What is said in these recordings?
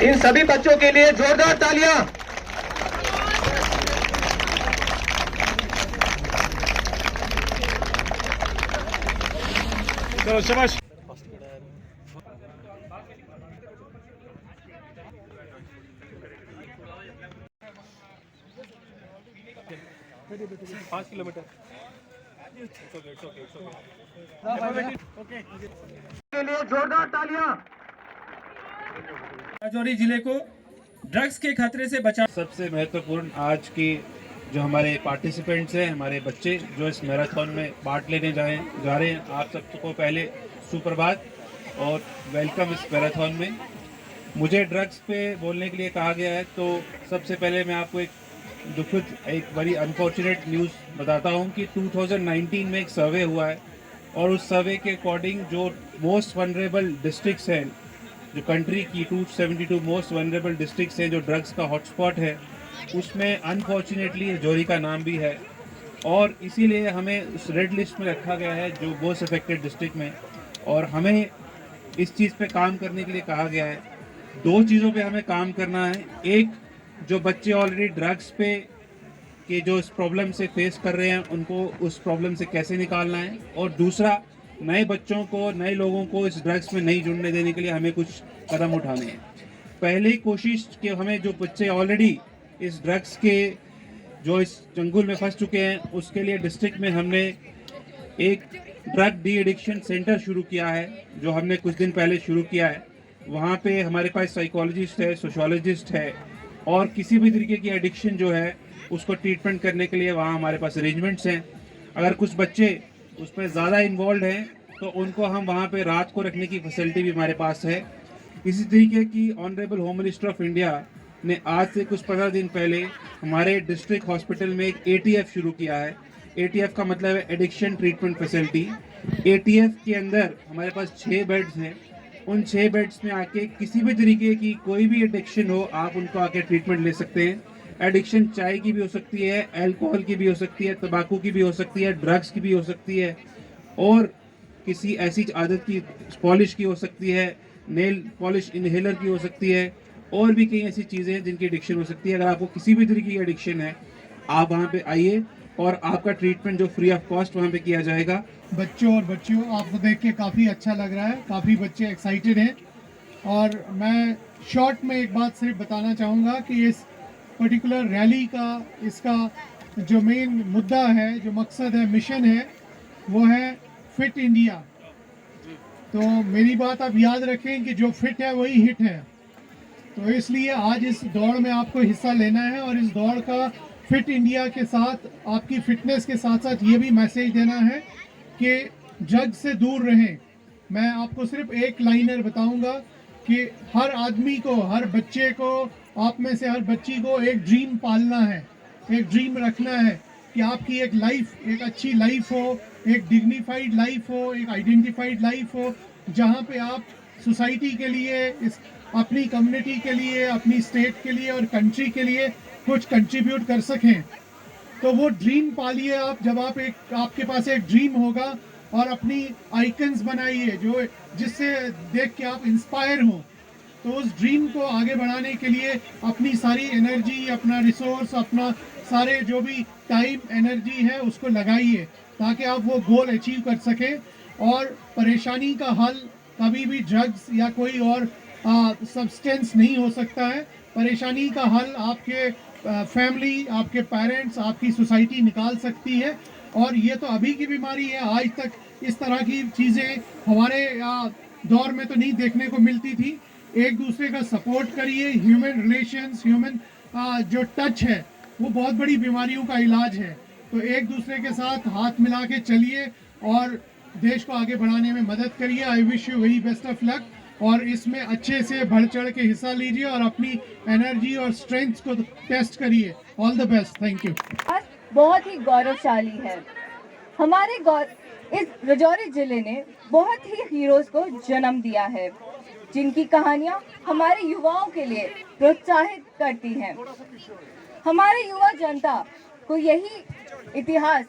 इन सभी बच्चों के लिए जोरदार तालियां। चलो शाबाश। पाँच किलोमीटर के लिए जोरदार तालियां। राजौरी जिले को ड्रग्स के खतरे से बचा। सबसे महत्वपूर्ण आज की जो हमारे पार्टिसिपेंट्स हैं, हमारे बच्चे जो इस मैराथन में पार्ट लेने जा रहे हैं, आप सबको पहले सुप्रभात और वेलकम इस मैराथन में। मुझे ड्रग्स पे बोलने के लिए कहा गया है, तो सबसे पहले मैं आपको एक बड़ी अनफॉर्चुनेट न्यूज़ बताता हूँ कि 2019 में एक सर्वे हुआ है और उस सर्वे के अकॉर्डिंग जो मोस्ट वनरेबल डिस्ट्रिक्ट्स हैं जो कंट्री की 272 मोस्ट वनरेबल डिस्ट्रिक्ट्स हैं जो ड्रग्स का हॉटस्पॉट है, उसमें अनफॉर्चुनेटली जोरी का नाम भी है और इसीलिए हमें उस रेड लिस्ट में रखा गया है जो मोस्ट अफेक्टेड डिस्ट्रिक्ट में। और हमें इस चीज़ पे काम करने के लिए कहा गया है। दो चीज़ों पे हमें काम करना है। एक, जो बच्चे ऑलरेडी ड्रग्स पे के जो इस प्रॉब्लम से फेस कर रहे हैं उनको उस प्रॉब्लम से कैसे निकालना है, और दूसरा, नए बच्चों को, नए लोगों को इस ड्रग्स में नहीं जुड़ने देने के लिए हमें कुछ कदम उठाने हैं। पहली कोशिश कि हमें जो बच्चे ऑलरेडी इस ड्रग्स के जो इस चंगुल में फंस चुके हैं उसके लिए डिस्ट्रिक्ट में हमने एक ड्रग डी एडिक्शन सेंटर शुरू किया है, जो हमने कुछ दिन पहले शुरू किया है। वहाँ पे हमारे पास साइकोलॉजिस्ट है, सोशोलॉजिस्ट है और किसी भी तरीके की एडिक्शन जो है उसको ट्रीटमेंट करने के लिए वहाँ हमारे पास अरेंजमेंट्स हैं। अगर कुछ बच्चे उसमें ज़्यादा इन्वॉल्व हैं तो उनको हम वहाँ पे रात को रखने की फैसिलिटी भी हमारे पास है। इसी तरीके की honourable home minister of India ने आज से कुछ 15 दिन पहले हमारे डिस्ट्रिक्ट हॉस्पिटल में एक ATF शुरू किया है। ATF का मतलब है एडिक्शन ट्रीटमेंट फैसिलिटी। ATF के अंदर हमारे पास 6 बेड्स हैं। उन 6 बेड्स में आके किसी भी तरीके की कोई भी एडिक्शन हो, आप उनको आके ट्रीटमेंट ले सकते हैं। एडिक्शन चाय की भी हो सकती है, अल्कोहल की भी हो सकती है, तंबाकू की भी हो सकती है, ड्रग्स की भी हो सकती है और किसी ऐसी आदत की, पॉलिश की हो सकती है, नेल पॉलिश इनहेलर की हो सकती है, और भी कई ऐसी चीज़ें हैं जिनकी एडिक्शन हो सकती है। अगर आपको किसी भी तरीके की एडिक्शन है, आप वहाँ पे आइए और आपका ट्रीटमेंट जो फ्री ऑफ कॉस्ट वहाँ पे किया जाएगा। बच्चों और बच्चियों, आपको देख के काफ़ी अच्छा लग रहा है, काफ़ी बच्चे एक्साइटेड हैं। और मैं शॉर्ट में एक बात सिर्फ बताना चाहूँगा कि इस पर्टिकुलर रैली का, इसका जो मेन मुद्दा है, जो मकसद है, मिशन है, वो है फिट इंडिया। तो मेरी बात आप याद रखें कि जो फिट है वही हिट है। तो इसलिए आज इस दौड़ में आपको हिस्सा लेना है और इस दौड़ का फिट इंडिया के साथ, आपकी फिटनेस के साथ साथ ये भी मैसेज देना है कि ड्रग से दूर रहें। मैं आपको सिर्फ एक लाइनर बताऊंगा कि हर आदमी को, हर बच्चे को, आप में से हर बच्ची को एक ड्रीम पालना है, एक ड्रीम रखना है कि आपकी एक लाइफ, एक अच्छी लाइफ हो, एक डिग्निफाइड लाइफ हो, एक आइडेंटिफाइड लाइफ हो, जहाँ पे आप सोसाइटी के लिए, इस अपनी कम्युनिटी के लिए, अपनी स्टेट के लिए और कंट्री के लिए कुछ कंट्रीब्यूट कर सकें। तो वो ड्रीम पालिए आप। जब आप आपके पास एक ड्रीम होगा और अपनी आइकन्स बनाइए जो जिससे देख के आप इंस्पायर हो, तो उस ड्रीम को आगे बढ़ाने के लिए अपनी सारी एनर्जी, अपना रिसोर्स, अपना सारे जो भी टाइम, एनर्जी है उसको लगाइए ताकि आप वो गोल अचीव कर सकें। और परेशानी का हल कभी भी ड्रग्स या कोई और सब्सटेंस नहीं हो सकता है। परेशानी का हल आपके फैमिली, आपके पेरेंट्स, आपकी सोसाइटी निकाल सकती है। और ये तो अभी की बीमारी है, आज तक इस तरह की चीज़ें हमारे दौर में तो नहीं देखने को मिलती थी। एक दूसरे का सपोर्ट करिए। ह्यूमन रिलेशंस, ह्यूमन जो टच है वो बहुत बड़ी बीमारियों का इलाज है। तो एक दूसरे के साथ हाथ मिला के चलिए और देश को आगे बढ़ाने में मदद करिए। I wish you very best of luck और इसमें अच्छे से बढ़ चढ़ के हिस्सा लीजिए और अपनी एनर्जी और स्ट्रेंथ को टेस्ट करिए। All the best. Thank you. बहुत ही गौरवशाली है। हमारे इस राजौरी जिले ने बहुत ही हीरोज को जन्म दिया है जिनकी कहानियां हमारे युवाओं के लिए प्रोत्साहित करती हैं। हमारे युवा जनता को यही इतिहास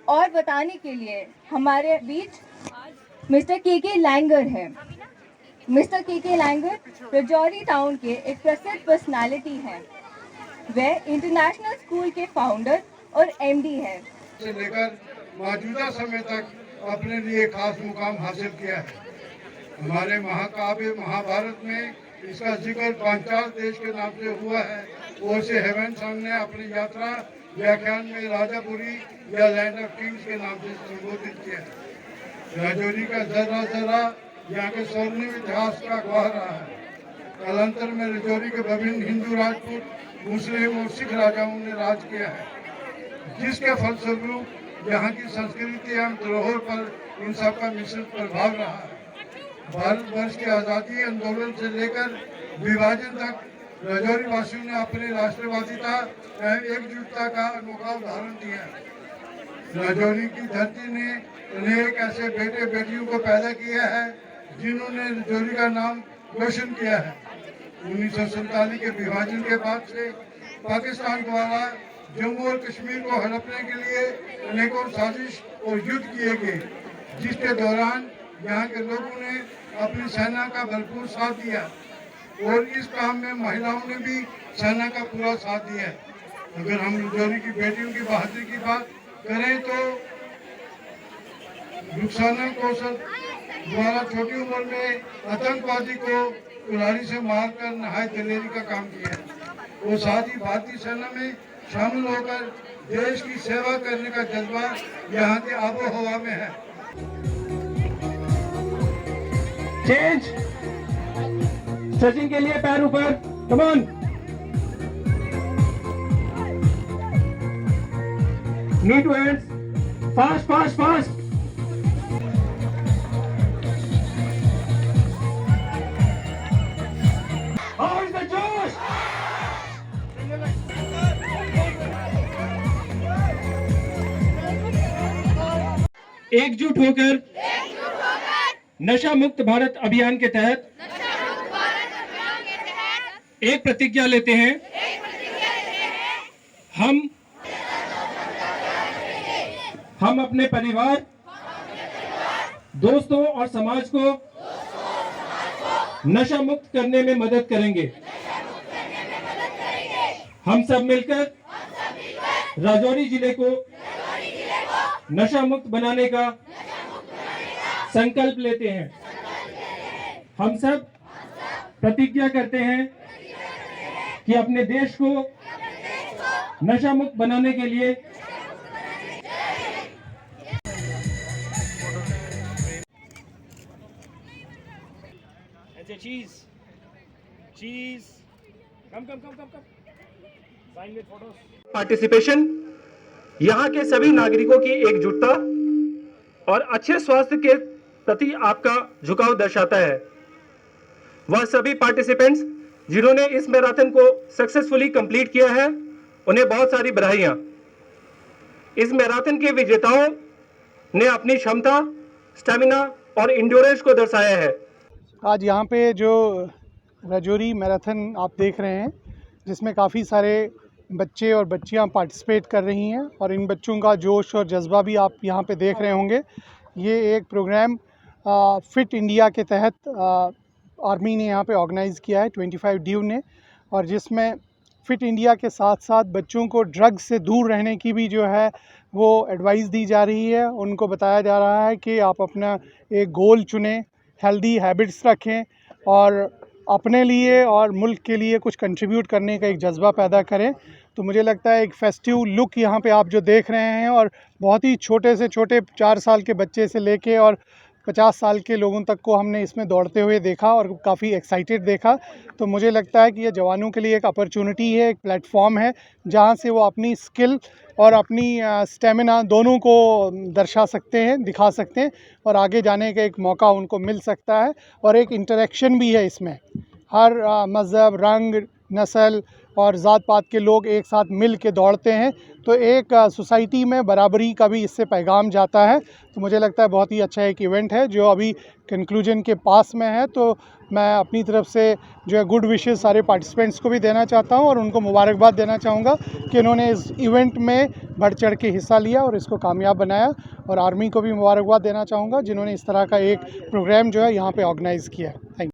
और बताने के लिए हमारे बीच मिस्टर के लैंगर है। मिस्टर के लैंगर रजौरी टाउन के एक प्रसिद्ध पर्सनालिटी हैं। वे इंटरनेशनल स्कूल के फाउंडर और एमडी हैं। से लेकर मौजूदा समय तक अपने लिए खास मुकाम हासिल किया है। हमारे महाकाव्य महाभारत में इसका जिक्र पांचाल देश के नाम से हुआ है और से हेमंत संघ ने अपनी यात्रा व्याख्यान में राजापुरी या लैंड ऑफ किंग्स के नाम से संबोधित किया है। राजौरी का जरा जरा यहाँ के स्वर्णिम इतिहास का गवाह रहा है। कालांतर में राजौरी के विभिन्न हिंदू, राजपूत, मुस्लिम और सिख राजाओं ने राज किया है, जिसके फलस्वरूप यहाँ की संस्कृति एवं धरोहर पर इन सबका मिश्रित प्रभाव रहा है। भारतवर्ष के आज़ादी आंदोलन से लेकर विभाजन तक राजौरी वासियों ने अपनी राष्ट्रवादिता एवं एकजुटता का अनोखा उदाहरण दिया है। राजौरी की धरती ने अनेक ऐसे बेटे बेटियों को पैदा किया है जिन्होंने राजौरी का नाम रोशन किया है। 1947 के विभाजन के बाद से पाकिस्तान द्वारा जम्मू और कश्मीर को हड़पने के लिए अनेकों साजिश और युद्ध किए गए, जिसके दौरान यहाँ के लोगों ने अपनी सेना का भरपूर साथ दिया और इस काम में महिलाओं ने भी सेना का पूरा साथ दिया। अगर हम राजौरी की बेटियों की बहादुरी की बात करें तो रुखसाना कौशल द्वारा छोटी उम्र में आतंकवादी को कुल्हाड़ी से मारकर नहाय दिलेरी का काम किया और साथ ही भारतीय सेना में शामिल होकर देश की सेवा करने का जज्बा यहाँ के आबो हवा में है। चेंज, स्ट्रेचिंग के लिए पैर ऊपर, come on. Knee to hands, fast fast fast. How is the जोश? एकजुट होकर नशा मुक्त भारत अभियान के तहत एक प्रतिज्ञा लेते हैं। हम अपने परिवार, दोस्तों और समाज को नशा मुक्त करने में मदद करेंगे। हम सब मिलकर राजौरी जिले को नशा मुक्त बनाने का संकल्प लेते हैं। हम सब प्रतिज्ञा करते हैं कि अपने देश को नशा मुक्त बनाने के लिए पार्टिसिपेशन यहाँ के सभी नागरिकों की एकजुटता और अच्छे स्वास्थ्य के प्रति आपका झुकाव दर्शाता है। वह सभी पार्टिसिपेंट्स जिन्होंने इस मैराथन को सक्सेसफुली कंप्लीट किया है, उन्हें बहुत सारी बधाइयाँ। इस मैराथन के विजेताओं ने अपनी क्षमता, स्टेमिना और इंड्योरेंस को दर्शाया है। आज यहाँ पे जो राजौरी मैराथन आप देख रहे हैं, जिसमें काफ़ी सारे बच्चे और बच्चियाँ पार्टिसिपेट कर रही हैं और इन बच्चों का जोश और जज्बा भी आप यहाँ पे देख रहे होंगे। ये एक प्रोग्राम फिट इंडिया के तहत आर्मी ने यहाँ पे ऑर्गेनाइज़ किया है, 25 ड्यू ने, और जिसमें फिट इंडिया के साथ साथ बच्चों को ड्रग्स से दूर रहने की भी जो है वो एडवाइस दी जा रही है। उनको बताया जा रहा है कि आप अपना एक गोल चुनें, हेल्दी हैबिट्स रखें और अपने लिए और मुल्क के लिए कुछ कंट्रीब्यूट करने का एक जज्बा पैदा करें। तो मुझे लगता है एक फेस्टिव लुक यहाँ पे आप जो देख रहे हैं, और बहुत ही छोटे से छोटे 4 साल के बच्चे से लेके और 50 साल के लोगों तक को हमने इसमें दौड़ते हुए देखा और काफ़ी एक्साइटेड देखा। तो मुझे लगता है कि ये जवानों के लिए एक अपॉर्चुनिटी है, एक प्लेटफॉर्म है जहाँ से वो अपनी स्किल और अपनी स्टेमिना दोनों को दर्शा सकते हैं, दिखा सकते हैं और आगे जाने का एक मौका उनको मिल सकता है। और एक इंटरेक्शन भी है इसमें, हर मज़हब, रंग, नस्ल और ज़ात पात के लोग एक साथ मिल के दौड़ते हैं, तो एक सोसाइटी में बराबरी का भी इससे पैगाम जाता है। तो मुझे लगता है बहुत ही अच्छा एक इवेंट है जो अभी कंक्लूजन के पास में है। तो मैं अपनी तरफ से जो है गुड विशेस सारे पार्टिसिपेंट्स को भी देना चाहता हूं और उनको मुबारकबाद देना चाहूँगा कि उन्होंने इस इवेंट में बढ़ चढ़ के हिस्सा लिया और इसको कामयाब बनाया। और आर्मी को भी मुबारकबाद देना चाहूँगा जिन्होंने इस तरह का एक प्रोग्राम जो है यहाँ पर ऑर्गेनाइज़ किया है।